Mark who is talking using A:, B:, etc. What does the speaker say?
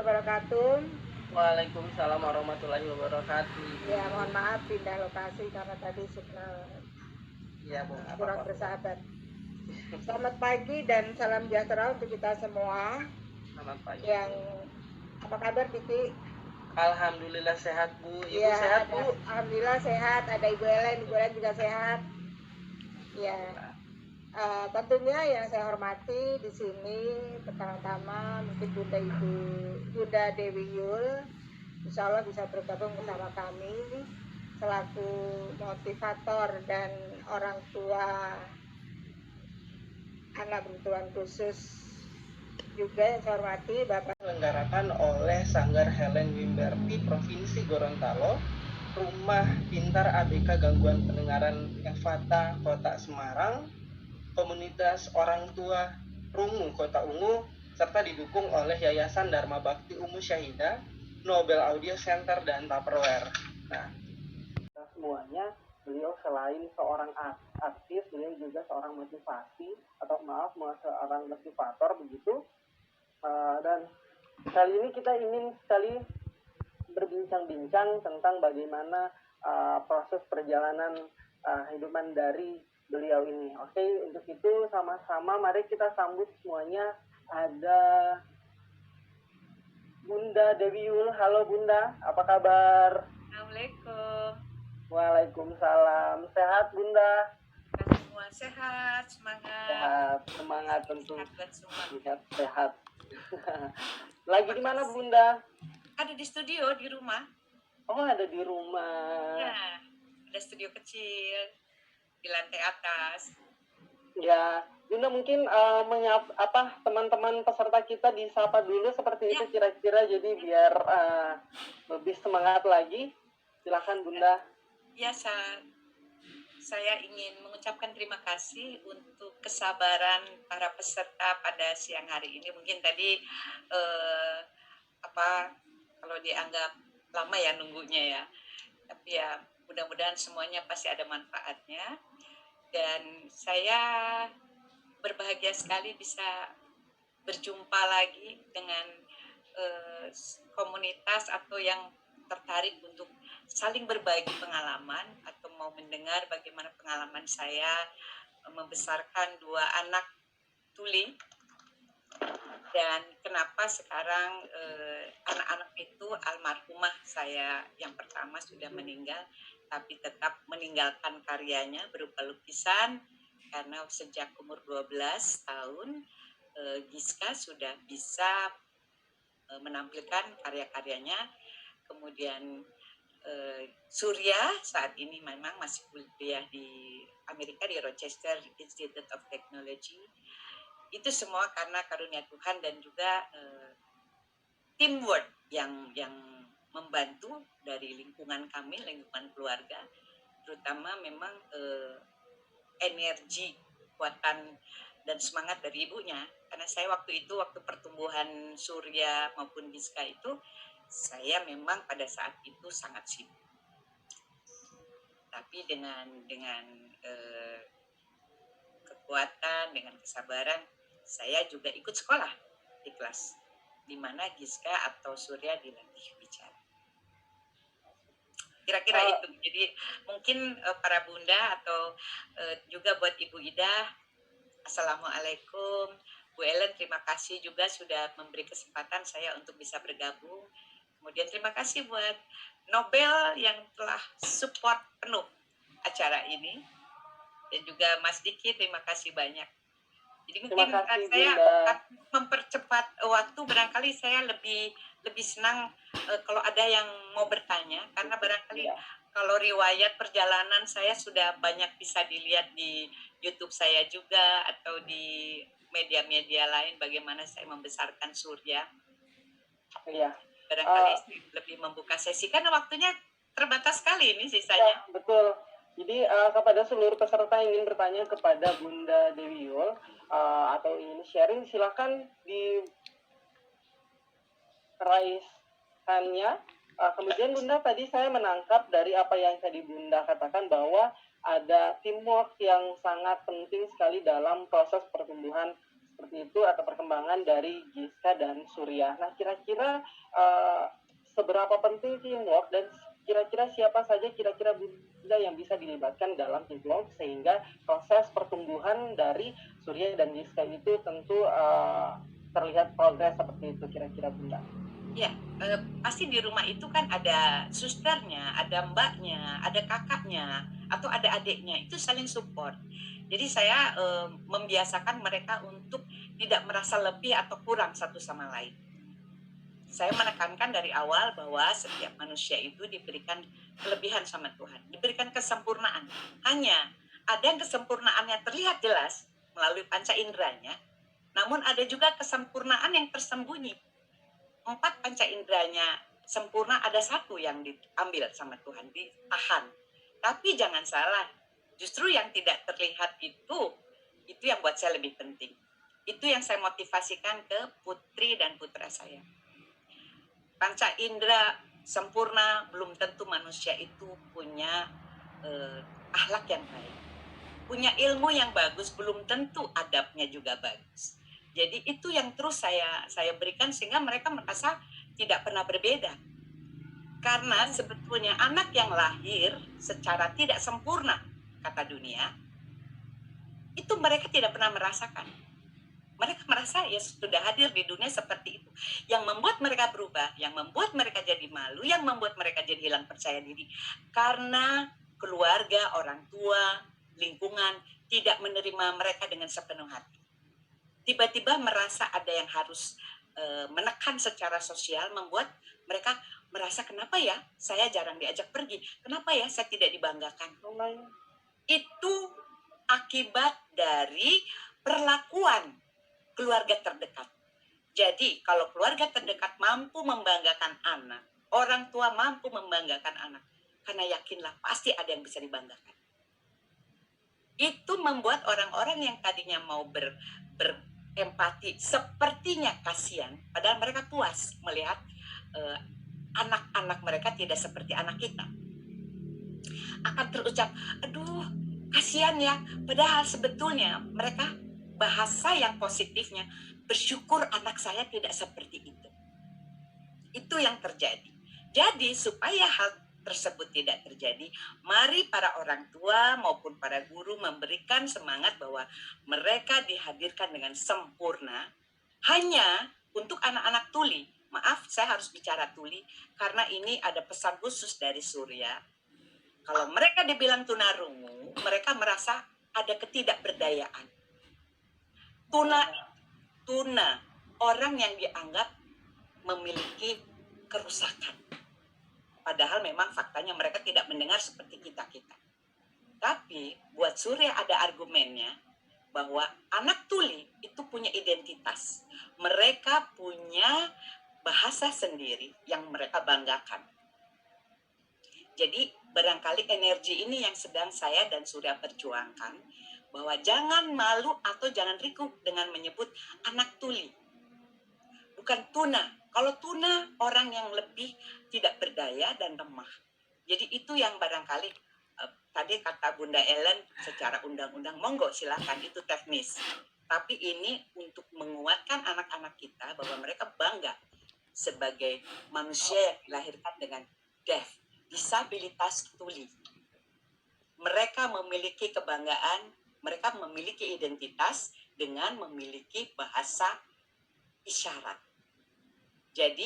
A: wabarakatuh.
B: Waalaikumsalam warahmatullahi wabarakatuh.
A: Ya, mohon maaf pindah lokasi karena tadi signal
B: Iya, Bu.
A: kurang bersahabat. Selamat pagi dan salam sejahtera untuk kita semua.
B: Selamat pagi.
A: Yang apa kabar, Diki?
B: Alhamdulillah sehat, Bu. Ibu
A: Ya,
B: sehat, Bu?
A: Alhamdulillah sehat. Ada Ibu Ellen juga sehat. Ya. Tentunya yang saya hormati di sini pertama-tama mungkin Bunda Dewi Yul, insya Allah bisa bergabung bersama kami selaku motivator dan orang tua anak berkebutuhan khusus. Juga yang saya hormati Bapak
B: Diselenggarakan oleh Sanggar Helen Wimberti Provinsi Gorontalo, Rumah Pintar ABK Gangguan Pendengaran Evata Kota Semarang, Komunitas Orang Tua Rungu Kota Ungu, serta didukung oleh Yayasan Dharma Bakti Umu Syahida, Nobel Audio Center, dan Tupperware. Nah, semuanya, beliau selain seorang aktif, beliau juga seorang seorang motivator begitu. Dan kali ini kita ingin sekali berbincang-bincang tentang bagaimana proses perjalanan hidupan dari beliau ini. Oke, untuk itu sama-sama mari kita sambut semuanya. Ada Bunda Dewi Yul. Halo Bunda, apa kabar?
C: Assalamualaikum.
B: Waalaikumsalam. Sehat Bunda?
C: Kita semua sehat, semangat.
B: Semangat tentu.
C: Sehat.
B: Lagi di mana Bunda?
C: Ada di studio di rumah.
B: Oh, ada di rumah.
C: Ya, ada studio kecil di lantai atas.
B: Ya, Bunda mungkin menyapa teman-teman peserta kita disapa dulu seperti itu kira-kira, jadi biar lebih semangat lagi. Silakan Bunda.
C: Ya, saya ingin mengucapkan terima kasih untuk kesabaran para peserta pada siang hari ini. Mungkin tadi kalau dianggap lama ya nunggunya ya, tapi ya mudah-mudahan semuanya pasti ada manfaatnya. Dan saya berbahagia sekali bisa berjumpa lagi dengan komunitas atau yang tertarik untuk saling berbagi pengalaman atau mau mendengar bagaimana pengalaman saya membesarkan 2 anak tuli, dan kenapa sekarang anak-anak itu almarhumah saya yang pertama sudah meninggal, tapi tetap meninggalkan karyanya berupa lukisan, karena sejak umur 12 tahun Giska sudah bisa menampilkan karya-karyanya. Kemudian Surya saat ini memang masih kuliah di Amerika di Rochester Institute of Technology. Itu semua karena karunia Tuhan dan juga teamwork yang membantu dari lingkungan kami, lingkungan keluarga, terutama memang energi, kekuatan dan semangat dari ibunya. Karena saya waktu pertumbuhan Surya maupun Giska itu, saya memang pada saat itu sangat sibuk. Tapi dengan kekuatan, dengan kesabaran, saya juga ikut sekolah di kelas di mana Giska atau Surya dilatih bicara. Kira-kira itu. Jadi mungkin para bunda atau juga buat Ibu Ida, Assalamualaikum. Bu Ellen, terima kasih juga sudah memberi kesempatan saya untuk bisa bergabung. Kemudian terima kasih buat Nobel yang telah support penuh acara ini. Dan juga Mas Diki, terima kasih banyak. Jadi mungkin saya mempercepat waktu, barangkali saya lebih senang kalau ada yang mau bertanya, karena barangkali kalau riwayat perjalanan saya sudah banyak bisa dilihat di YouTube saya juga atau di media-media lain bagaimana saya membesarkan Surya.
B: Iya.
C: Barangkali lebih membuka sesi karena waktunya terbatas sekali ini sisanya.
B: Ya, betul. Jadi kepada seluruh peserta yang ingin bertanya kepada Bunda Dewi Yul atau ingin sharing, silakan di raise hand-nya. Kemudian Bunda, tadi saya menangkap dari apa yang tadi Bunda katakan bahwa ada teamwork yang sangat penting sekali dalam proses pertumbuhan seperti itu atau perkembangan dari Giska dan Surya. Nah, kira-kira seberapa penting teamwork dan kira-kira siapa saja kira-kira Bunda yang bisa dilibatkan dalam teamwork sehingga proses pertumbuhan dari Surya dan Giska itu tentu terlihat progres seperti itu kira-kira Bunda.
C: Ya, pasti di rumah itu kan ada susternya, ada mbaknya, ada kakaknya, atau ada adiknya, itu saling support. Jadi saya membiasakan mereka untuk tidak merasa lebih atau kurang satu sama lain. Saya menekankan dari awal bahwa setiap manusia itu diberikan kelebihan sama Tuhan, diberikan kesempurnaan. Hanya ada yang kesempurnaannya terlihat jelas melalui panca inderanya, namun ada juga kesempurnaan yang tersembunyi. 4 panca inderanya sempurna, ada 1 yang diambil sama Tuhan, ditahan. Tapi jangan salah, justru yang tidak terlihat itu yang buat saya lebih penting. Itu yang saya motivasikan ke putri dan putra saya. Panca indera sempurna belum tentu manusia itu punya akhlak yang baik. Punya ilmu yang bagus belum tentu adabnya juga bagus. Jadi itu yang terus saya berikan sehingga mereka merasa tidak pernah berbeda. Karena sebetulnya anak yang lahir secara tidak sempurna, kata dunia, itu mereka tidak pernah merasakan. Mereka merasa ya sudah hadir di dunia seperti itu. Yang membuat mereka berubah, yang membuat mereka jadi malu, yang membuat mereka jadi hilang percaya diri. Karena keluarga, orang tua, lingkungan tidak menerima mereka dengan sepenuh hati. Tiba-tiba merasa ada yang harus menekan secara sosial, membuat mereka merasa kenapa ya saya jarang diajak pergi, kenapa ya saya tidak dibanggakan. Itu akibat dari perlakuan keluarga terdekat. Jadi kalau keluarga terdekat mampu membanggakan anak, orang tua mampu membanggakan anak, karena yakinlah pasti ada yang bisa dibanggakan. Itu membuat orang-orang yang tadinya mau berempati, sepertinya kasihan, padahal mereka puas melihat anak-anak mereka tidak seperti anak kita. Akan terucap, aduh kasihan ya, padahal sebetulnya mereka bahasa yang positifnya, bersyukur anak saya tidak seperti itu. Itu yang terjadi. Jadi supaya hal tersebut tidak terjadi, mari para orang tua maupun para guru memberikan semangat bahwa mereka dihadirkan dengan sempurna hanya untuk anak-anak tuli. Maaf, saya harus bicara tuli karena ini ada pesan khusus dari Surya. Kalau mereka dibilang tunarungu, mereka merasa ada ketidakberdayaan. Tuna, orang yang dianggap memiliki kerusakan. Padahal memang faktanya mereka tidak mendengar seperti kita-kita. Tapi buat Surya ada argumennya bahwa anak tuli itu punya identitas. Mereka punya bahasa sendiri yang mereka banggakan. Jadi barangkali energi ini yang sedang saya dan Surya perjuangkan, bahwa jangan malu atau jangan ricuh dengan menyebut anak tuli. Bukan tuna. Kalau tuna orang yang lebih tidak berdaya dan lemah. Jadi itu yang barangkali tadi kata Bunda Ellen secara undang-undang, monggo silakan, itu teknis. Tapi ini untuk menguatkan anak-anak kita bahwa mereka bangga sebagai manusia yang dilahirkan dengan disabilitas tuli. Mereka memiliki kebanggaan, mereka memiliki identitas dengan memiliki bahasa isyarat. Jadi